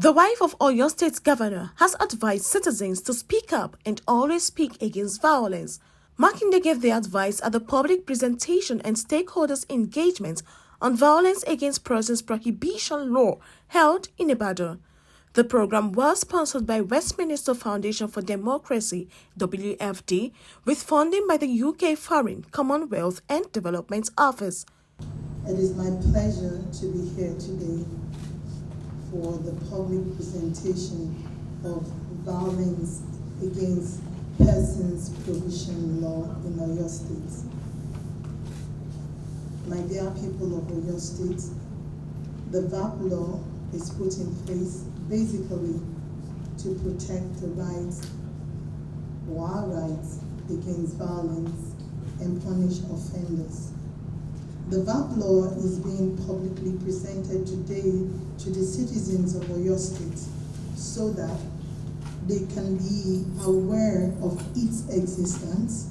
The wife of Oyo State governor has advised citizens to speak up and always speak against violence. Makinde gave the advice at the public presentation and stakeholders' engagement on violence against persons prohibition law held in Ibadan. The program was sponsored by Westminster Foundation for Democracy (WFD) with funding by the UK Foreign, Commonwealth and Development Office. It is my pleasure to be here today for the public presentation of violence against persons prohibition law in Oyo State. My dear people of Oyo State, the VAPP law is put in place basically to protect the rights or our rights against violence and punish offenders. The VAPP law is being publicly presented today to the citizens of Oyo State so that they can be aware of its existence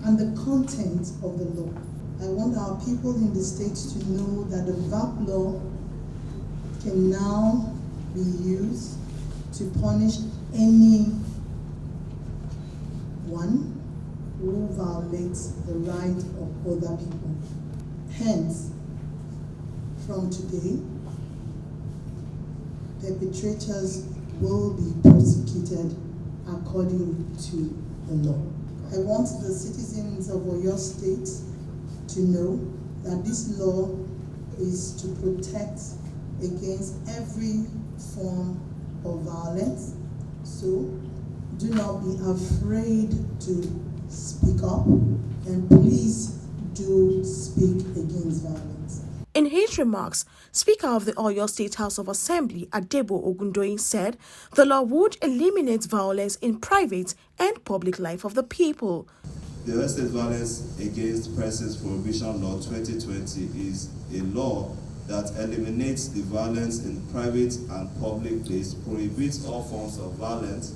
and the content of the law. I want our people in the state to know that the VAPP law can now be used to punish anyone who violates the right of other people. Hence, from today, perpetrators will be prosecuted according to the law. I want the citizens of Oyo State to know that this law is to protect against every form of violence. So do not be afraid to speak up, and please do speak against violence. In his remarks, Speaker of the Oyo State House of Assembly, Adebo Ogundoyin, said the law would eliminate violence in private and public life of the people. The Oyo State Violence Against Persons Prohibition Law 2020 is a law that eliminates the violence in private and public place, prohibits all forms of violence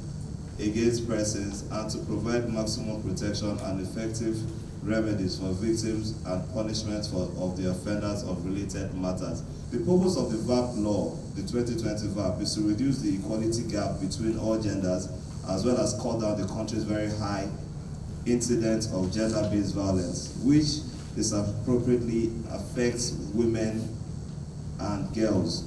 against persons, and to provide maximum protection and effective remedies for victims and punishment of the offenders of related matters. The purpose of the VAPP law, the 2020 VAPP, is to reduce the equality gap between all genders, as well as cut down the country's very high incidence of gender-based violence, which disproportionately affects women and girls.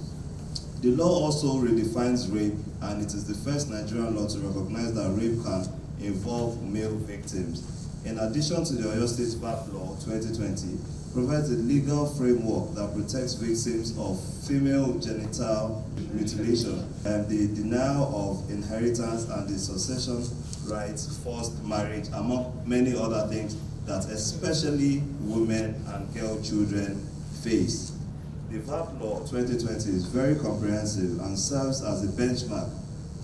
The law also redefines rape, and it is the first Nigerian law to recognize that rape can involve male victims. In addition to the Oyo State VAPP Law 2020, provides a legal framework that protects victims of female genital mutilation and the denial of inheritance and the succession rights, forced marriage, among many other things that especially women and girl children face. The VAPP Law 2020 is very comprehensive and serves as a benchmark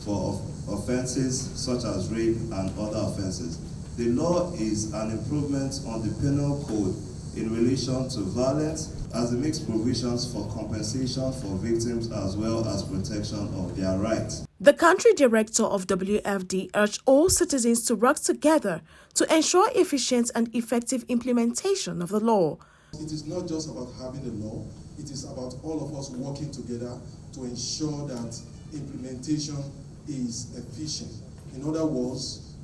for offenses such as rape and other offenses. The law is an improvement on the penal code in relation to violence, as it makes provisions for compensation for victims as well as protection of their rights. The country director of WFD urged all citizens to work together to ensure efficient and effective implementation of the law. It is not just about having a law, it is about all of us working together to ensure that implementation is efficient. In other words,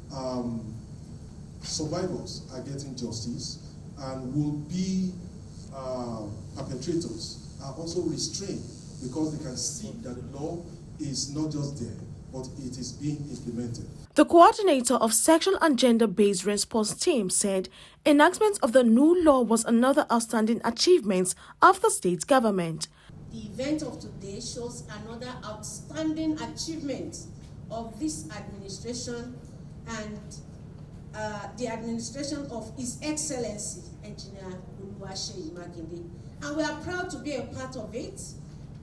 survivors are getting justice, and will be perpetrators are also restrained because they can see that the law is not just there, but it is being implemented. The coordinator of Sexual and Gender-Based Response Team said enactment of the new law was another outstanding achievement of the state government. The event of today shows another outstanding achievement of this administration and the administration of His Excellency Engineer Oyo Makinde, and we are proud to be a part of it.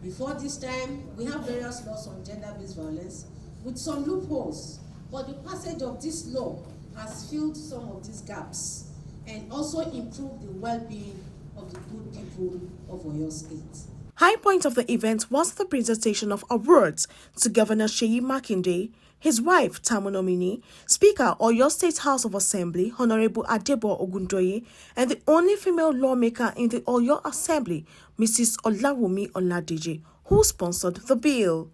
Before this time, we have various laws on gender-based violence with some loopholes, but the passage of this law has filled some of these gaps and also improved the well-being of the good people of Oyo State. High point of the event was the presentation of awards to Governor Seyi Makinde, his wife Tamunominini, Speaker Oyo State House of Assembly Honorable Adebo Ogundoyin, and the only female lawmaker in the Oyo Assembly, Mrs. Olawumi Oladeji, who sponsored the bill.